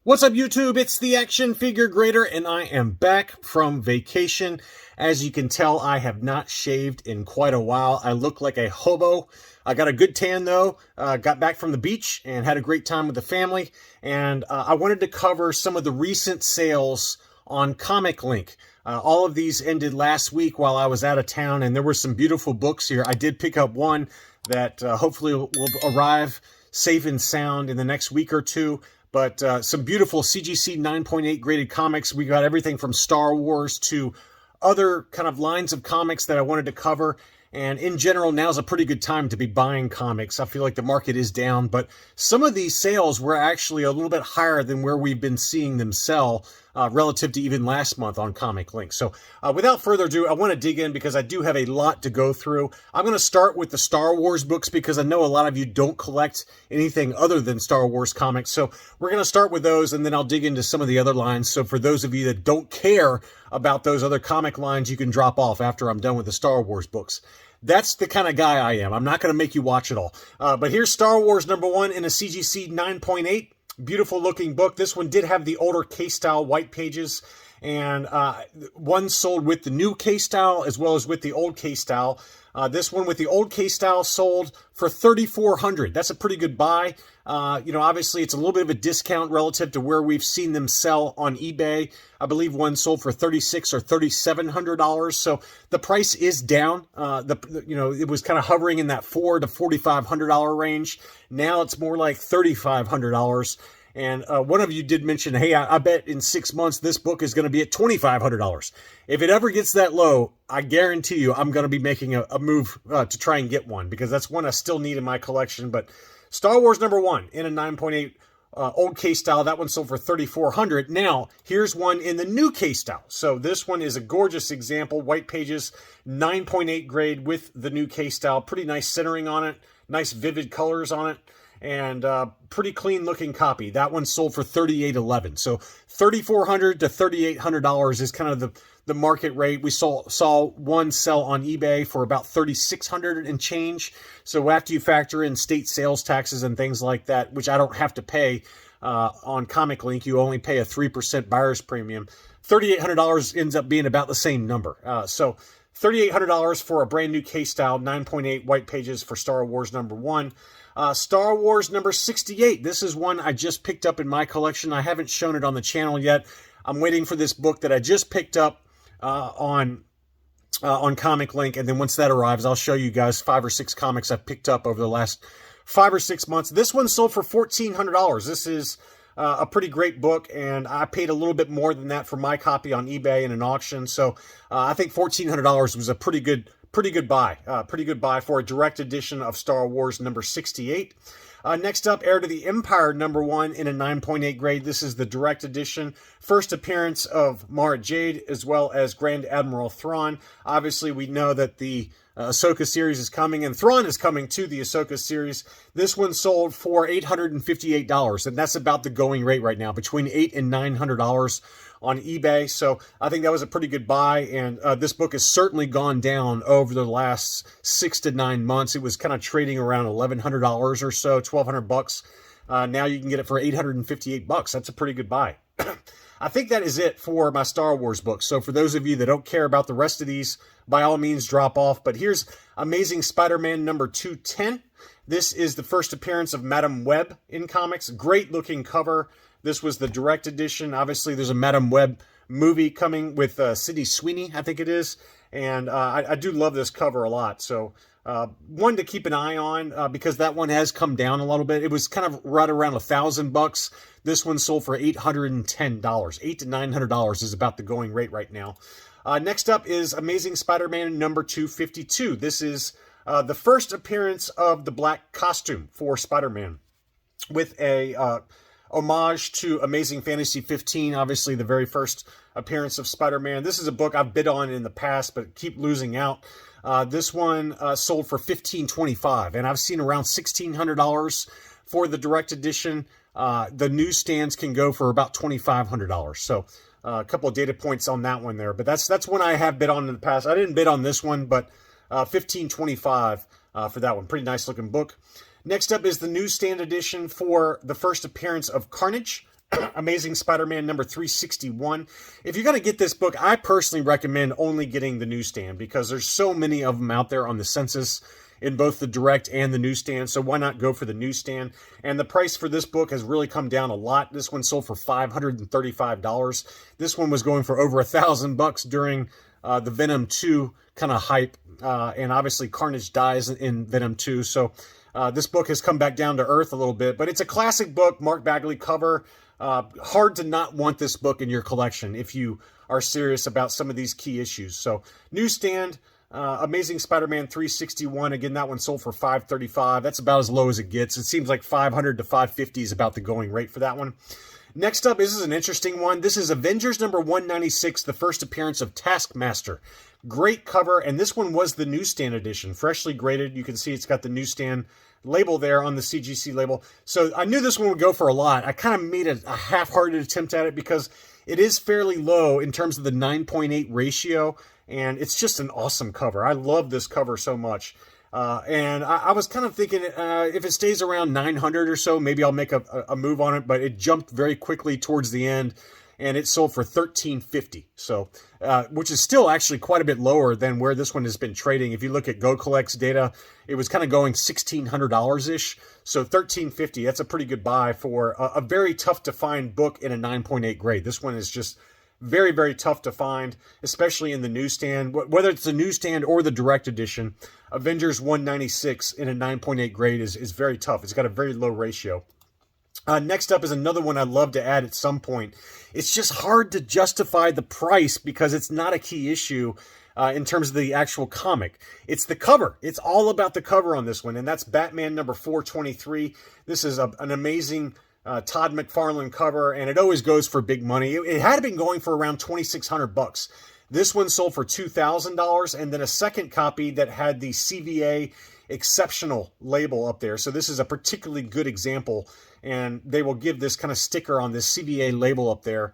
What's up, YouTube? It's the Action Figure Grader, and I am back from vacation. As you can tell, I have not shaved in quite a while. I look like a hobo. I got a good tan, though. Got back from the beach and had a great time with the family. And I wanted to cover some of the recent sales on ComicLink. All of these ended last week while I was out of town, and there were some beautiful books here. I did pick up one that hopefully will arrive safe and sound in the next week or two. But some beautiful CGC 9.8 graded comics. We got everything from Star Wars to other kind of lines of comics that I wanted to cover. And in general, now's a pretty good time to be buying comics. I feel like the market is down, but some of these sales were actually a little bit higher than where we've been seeing them sell relative to even last month on ComicLink. So without further ado, I want to dig in because I do have a lot to go through. I'm going to start with the Star Wars books because I know a lot of you don't collect anything other than Star Wars comics. So we're going to start with those, and then I'll dig into some of the other lines. So for those of you that don't care about those other comic lines, you can drop off after I'm done with the Star Wars books. That's the kind of guy I am. I'm not going to make you watch it all. But here's Star Wars #1 in a CGC 9.8. Beautiful looking book. This one did have the older K-style white pages, and one sold with the new K-style as well as with the old K-style. This one with the old K-style sold for $3,400. That's a pretty good buy. Obviously it's a little bit of a discount relative to where we've seen them sell on eBay. I believe one sold for $3,600 or $3,700. So the price is down. It was kind of hovering in that $4,000 to $4,500 range. Now it's more like $3,500. And one of you did mention, hey, I bet in 6 months this book is going to be at $2,500. If it ever gets that low, I guarantee you I'm going to be making a move to try and get one, because that's one I still need in my collection. But Star Wars #1 in a 9.8 old K-style, that one sold for $3,400. Now, here's one in the new K-style. So this one is a gorgeous example. White pages, 9.8 grade with the new K-style. Pretty nice centering on it. Nice vivid colors on it. And pretty clean looking copy. That one sold for $3,811. So $3,400 to $3,800 is kind of the market rate. We saw one sell on eBay for about $3,600 and change. So after you factor in state sales taxes and things like that, which I don't have to pay on ComicLink, you only pay a 3% buyer's premium. $3,800 ends up being about the same number. So $3,800 for a brand new K-style 9.8 white pages for Star Wars #1. Star Wars #68. This is one I just picked up in my collection. I haven't shown it on the channel yet. I'm waiting for this book that I just picked up on ComicLink, and then once that arrives, I'll show you guys 5 or 6 comics I've picked up over the last 5 or 6 months. This one sold for $1,400. This is a pretty great book, and I paid a little bit more than that for my copy on eBay in an auction. So I think $1,400 was a pretty good buy. Pretty good buy for a direct edition of Star Wars #68. Next up, Heir to the Empire #1 in a 9.8 grade. This is the direct edition. First appearance of Mara Jade as well as Grand Admiral Thrawn. Obviously, we know that the Ahsoka series is coming, and Thrawn is coming to the Ahsoka series. This one sold for $858, and that's about the going rate right now, between $800 and $900 on eBay. So I think that was a pretty good buy, and this book has certainly gone down over the last 6 to 9 months. It was kind of trading around $1,100 or so, $1,200. Now you can get it for $858. That's a pretty good buy. I think that is it for my Star Wars books. So for those of you that don't care about the rest of these, by all means drop off. But here's Amazing Spider-Man #210. This is the first appearance of Madam Web in comics. Great looking cover. This was the direct edition. Obviously, there's a Madam Web movie coming with Sydney Sweeney, I think it is. And I do love this cover a lot. So one to keep an eye on because that one has come down a little bit. It was kind of right around $1,000. This one sold for $810. $800 to $900 is about the going rate right now. Next up is Amazing Spider-Man #252. This is the first appearance of the black costume for Spider-Man with a homage to Amazing Fantasy 15, obviously the very first appearance of Spider-Man. This is a book I've bid on in the past, but keep losing out. This one sold for $1,525, and I've seen around $1,600 for the direct edition. The newsstands can go for about $2,500. So a couple of data points on that one there, but that's one I have bid on in the past. I didn't bid on this one, but $1,525 for that one. Pretty nice looking book. Next up is the newsstand edition for the first appearance of Carnage. Amazing Spider-Man number 361. If you're going to get this book, I personally recommend only getting the newsstand because there's so many of them out there on the census in both the direct and the newsstand, so why not go for the newsstand? And the price for this book has really come down a lot. This one sold for $535. This one was going for over $1,000 during the Venom 2 kind of hype, and obviously Carnage dies in Venom 2, so this book has come back down to earth a little bit, but it's a classic book, Mark Bagley cover. Hard to not want this book in your collection if you are serious about some of these key issues. So newsstand, Amazing Spider-Man 361. Again, that one sold for $535. That's about as low as it gets. It seems like $500 to $550 is about the going rate for that one. Next up, this is an interesting one. This is Avengers number 196, the first appearance of Taskmaster. Great cover, and this one was the newsstand edition, freshly graded. You can see it's got the newsstand label there on the CGC label. So I knew this one would go for a lot. I kind of made a half-hearted attempt at it because it is fairly low in terms of the 9.8 ratio, and it's just an awesome cover. I love this cover so much. And I was kind of thinking if it stays around 900 or so, maybe I'll make a move on it, but it jumped very quickly towards the end, and it sold for $13.50. So, which is still actually quite a bit lower than where this one has been trading. If you look at Go Collect's data, it was kind of going $1,600-ish. So $13.50, that's a pretty good buy for a very tough to find book in a 9.8 grade. This one is just very, very tough to find, especially in the newsstand. Whether it's the newsstand or the direct edition, Avengers 196 in a 9.8 grade is very tough. It's got a very low ratio. Next up is another one I'd love to add at some point. It's just hard to justify the price because it's not a key issue in terms of the actual comic. It's the cover. It's all about the cover on this one, and that's Batman number 423. This is an amazing Todd McFarlane cover, and it always goes for big money. It had been going for around $2,600. This one sold for $2,000, and then a second copy that had the CVA exceptional label up there. So this is a particularly good example, and they will give this kind of sticker on this CVA label up there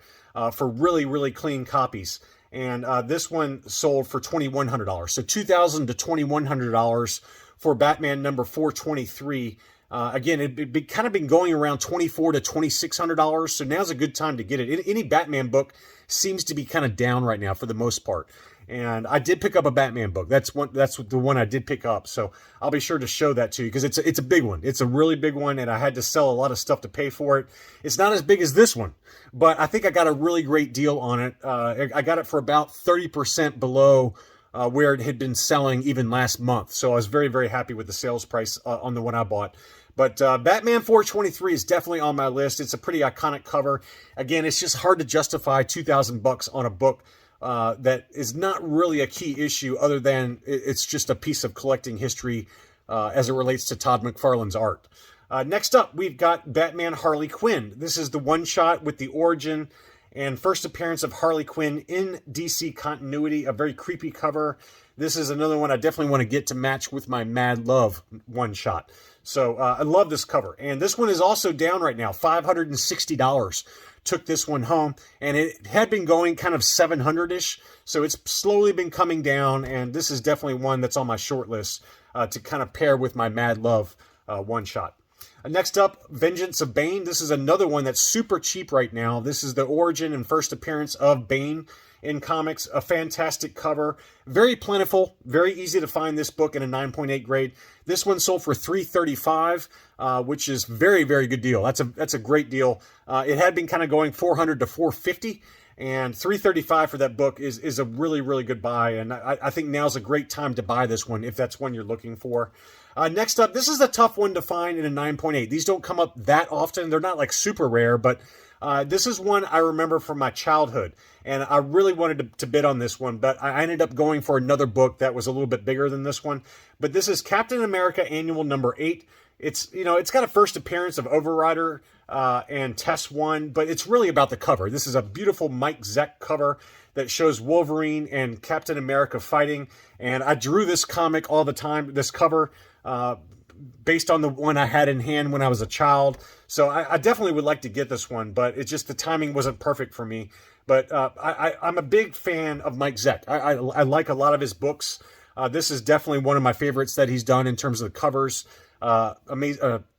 for really, really clean copies. And this one sold for $2,100. So $2,000 to $2,100 for Batman number 423. Again, it'd kind of been going around $2,400 to $2,600, so now's a good time to get it. Any Batman book seems to be kind of down right now for the most part. And I did pick up a Batman book. That's the one I did pick up, so I'll be sure to show that to you because it's a big one. It's a really big one, and I had to sell a lot of stuff to pay for it. It's not as big as this one, but I think I got a really great deal on it. I got it for about 30% below where it had been selling even last month. So I was very, very happy with the sales price on the one I bought. But Batman 423 is definitely on my list. It's a pretty iconic cover. Again, it's just hard to justify $2,000 on a book that is not really a key issue other than it's just a piece of collecting history as it relates to Todd McFarlane's art. Next up, we've got Batman Harley Quinn. This is the one-shot with the origin and first appearance of Harley Quinn in DC continuity, a very creepy cover. This is another one I definitely want to get to match with my Mad Love one-shot. So I love this cover. And this one is also down right now, $560. Took this one home, and it had been going kind of 700-ish, so it's slowly been coming down, and this is definitely one that's on my short list to kind of pair with my Mad Love one-shot. Next up, Vengeance of Bane. This is another one that's super cheap right now. This is the origin and first appearance of Bane in comics. A fantastic cover. Very plentiful. Very easy to find this book in a 9.8 grade. This one sold for $335, which is very, very good deal. That's a great deal. It had been kind of going $400 to $450, and $335 for that book is a really, really good buy, and I think now's a great time to buy this one if that's one you're looking for. Next up, this is a tough one to find in a 9.8. These don't come up that often. They're not like super rare, but this is one I remember from my childhood, and I really wanted to bid on this one, but I ended up going for another book that was a little bit bigger than this one. But this is Captain America Annual number 8. It's got a first appearance of Overrider and Tess 1, but it's really about the cover. This is a beautiful Mike Zeck cover that shows Wolverine and Captain America fighting, and I drew this comic all the time, this cover, based on the one I had in hand when I was a child. So I definitely would like to get this one, but it's just the timing wasn't perfect for me. But I'm a big fan of Mike Zeck. I like a lot of his books. This is definitely one of my favorites that he's done in terms of the covers.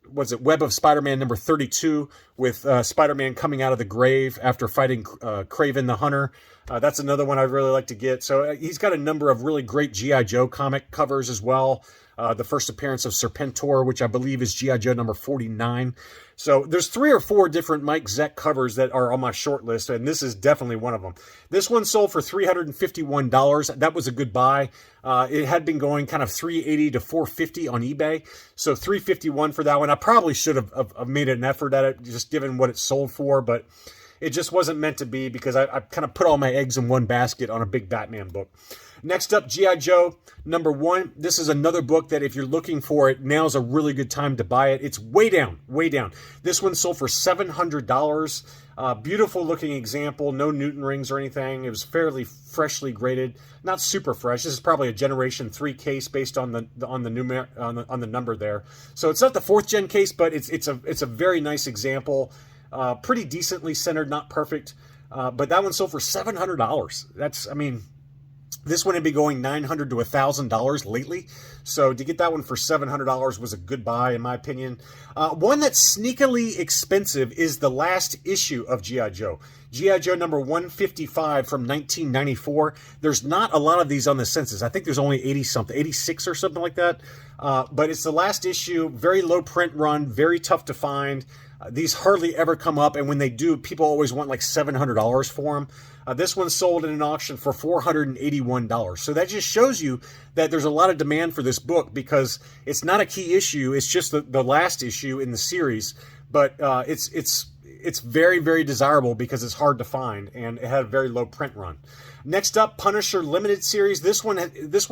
was it Web of Spider-Man number 32 with Spider-Man coming out of the grave after fighting Kraven the Hunter. That's another one I'd really like to get. So he's got a number of really great G.I. Joe comic covers as well. The first appearance of Serpentor, which I believe is G.I. Joe number 49. So there's 3 or 4 different Mike Zeck covers that are on my short list, and this is definitely one of them. This one sold for $351. That was a good buy. It had been going kind of $380 to $450 on eBay, so $351 for that one. I probably should have made an effort at it, just given what it sold for, but it just wasn't meant to be because I kind of put all my eggs in one basket on a big Batman book. Next up, G.I. Joe number 1. This is another book that if you're looking for it, now's a really good time to buy it. It's way down, way down. This one sold for $700. Beautiful looking example, no Newton rings or anything. It was fairly freshly graded, not super fresh. This is probably a Generation 3 case based on the number there. So it's not the 4th gen case, but it's a very nice example. Pretty decently centered, not perfect, but that one sold for $700. That's, I mean, this one had been going $900 to $1,000 lately, so to get that one for $700 was a good buy, in my opinion. One that's sneakily expensive is the last issue of G.I. Joe. G.I. Joe number 155 from 1994. There's not a lot of these on the census. I think there's only 80-something, 86 or something like that. But it's the last issue, very low print run, very tough to find. These hardly ever come up, and when they do, people always want like $700 for them. This one sold in an auction for $481. So that just shows you that there's a lot of demand for this book because it's not a key issue. It's just the last issue in the series, but it's very, very desirable because it's hard to find, and it had a very low print run. Next up, Punisher Limited Series. This one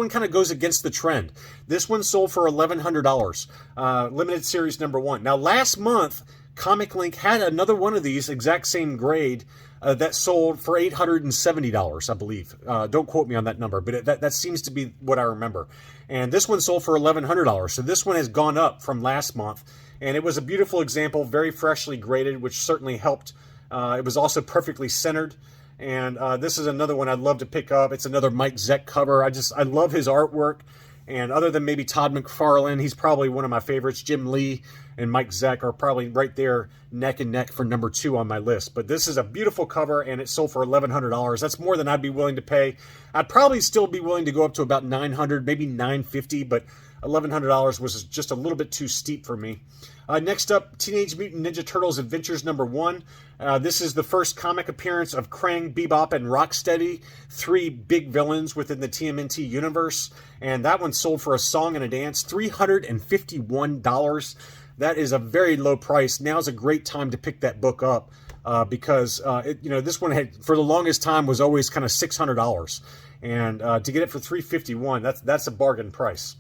kind of goes against the trend. This one sold for $1,100. Limited Series number 1. Now, last month, ComicLink had another one of these, exact same grade, that sold for $870, I believe. Don't quote me on that number, but that seems to be what I remember. And this one sold for $1,100. So this one has gone up from last month. And it was a beautiful example, very freshly graded, which certainly helped. It was also perfectly centered. And this is another one I'd love to pick up. It's another Mike Zeck cover. I love his artwork. And other than maybe Todd McFarlane, he's probably one of my favorites. Jim Lee and Mike Zeck are probably right there neck and neck for number 2 on my list. But this is a beautiful cover, and it sold for $1,100. That's more than I'd be willing to pay. I'd probably still be willing to go up to about $900, maybe $950, but $1,100 was just a little bit too steep for me. Next up, Teenage Mutant Ninja Turtles Adventures number 1. This is the first comic appearance of Krang, Bebop, and Rocksteady, 3 big villains within the TMNT universe. And that one sold for a song and a dance, $351. That is a very low price. Now's a great time to pick that book up because this one had, for the longest time, was always kind of $600. And to get it for $351, that's a bargain price.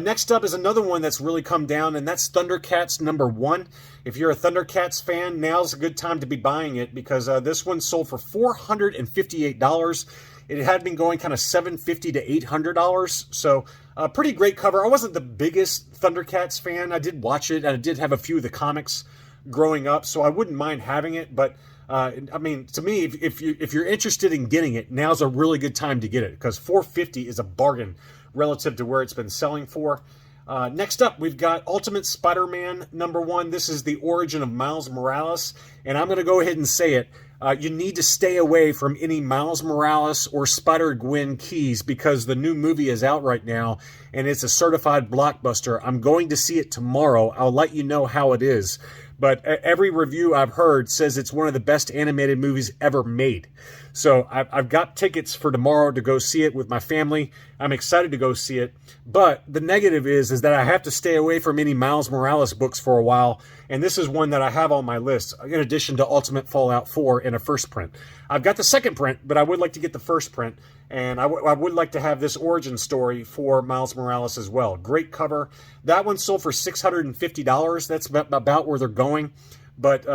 Next up is another one that's really come down, and that's Thundercats number 1. If you're a Thundercats fan, now's a good time to be buying it because this one sold for $458. It had been going kind of $750 to $800, so a pretty great cover. I wasn't the biggest Thundercats fan. I did watch it, and I did have a few of the comics growing up, so I wouldn't mind having it, but I mean, to me, if you're interested in getting it, now's a really good time to get it because $450 is a bargain relative to where it's been selling for. Next up, we've got Ultimate Spider-Man number 1. This is the origin of Miles Morales, and I'm going to go ahead and say it. You need to stay away from any Miles Morales or Spider-Gwen keys because the new movie is out right now, and it's a certified blockbuster. I'm going to see it tomorrow. I'll let you know how it is. But every review I've heard says it's one of the best animated movies ever made. So I've got tickets for tomorrow to go see it with my family. I'm excited to go see it. But the negative is that I have to stay away from any Miles Morales books for a while. And this is one that I have on my list, in addition to Ultimate Fallout 4 in a first print. I've got the second print, but I would like to get the first print. And I would like to have this origin story for Miles Morales as well. Great cover. That one sold for $650. That's about where they're going. But,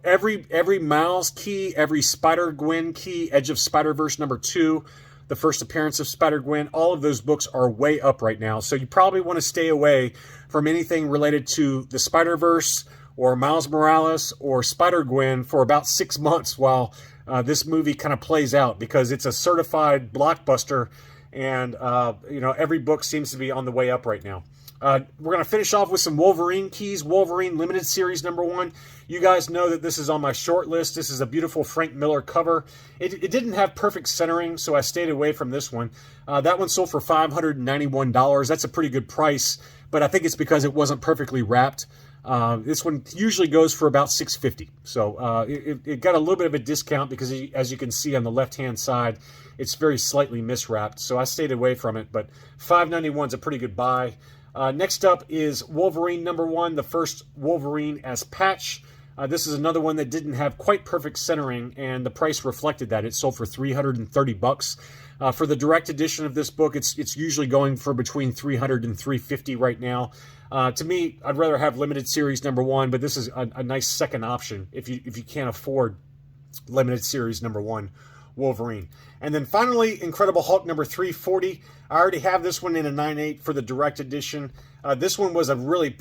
every Miles key, every Spider-Gwen key, Edge of Spider-Verse number 2, the first appearance of Spider-Gwen, all of those books are way up right now. So you probably want to stay away from anything related to the Spider-Verse or Miles Morales or Spider-Gwen for about 6 months while this movie kind of plays out because it's a certified blockbuster and you know, every book seems to be on the way up right now. We're going to finish off with some Wolverine Keys, Wolverine Limited Series #1. You guys know that this is on my short list. This is a beautiful Frank Miller cover. It didn't have perfect centering, so I stayed away from this one. That one sold for $591. That's a pretty good price, but I think it's because it wasn't perfectly wrapped. This one usually goes for about $650. So it got a little bit of a discount because, as you can see on the left-hand side, it's very slightly miswrapped. So I stayed away from it, but $591 is a pretty good buy. Next up is Wolverine #1, the first Wolverine as Patch. This is another one that didn't have quite perfect centering, and the price reflected that. It sold for $330. For the direct edition of this book, it's usually going for between $300 and $350 right now. To me, I'd rather have Limited Series #1, but this is a nice second option if you can't afford Limited Series #1 Wolverine. And then finally, Incredible Hulk #340. I already have this one in a 9/8 for the direct edition. This one was a really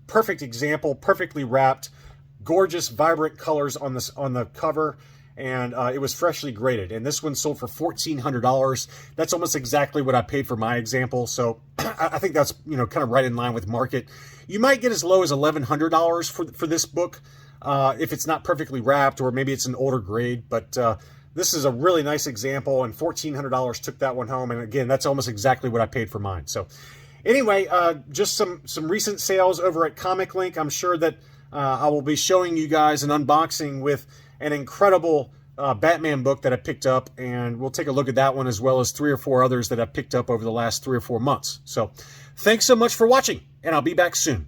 perfect example, perfectly wrapped, gorgeous, vibrant colors on the cover, and it was freshly graded. And this one sold for $1,400. That's almost exactly what I paid for my example. So I think that's, you know, kind of right in line with market. You might get as low as $1,100 for this book if it's not perfectly wrapped, or maybe it's an older grade. But this is a really nice example, and $1,400 took that one home. And again, that's almost exactly what I paid for mine. So anyway, just some recent sales over at ComicLink. I'm sure that I will be showing you guys an unboxing with an incredible Batman book that I picked up, and we'll take a look at that one as well as 3 or 4 others that I picked up over the last 3 or 4 months. So thanks so much for watching, and I'll be back soon.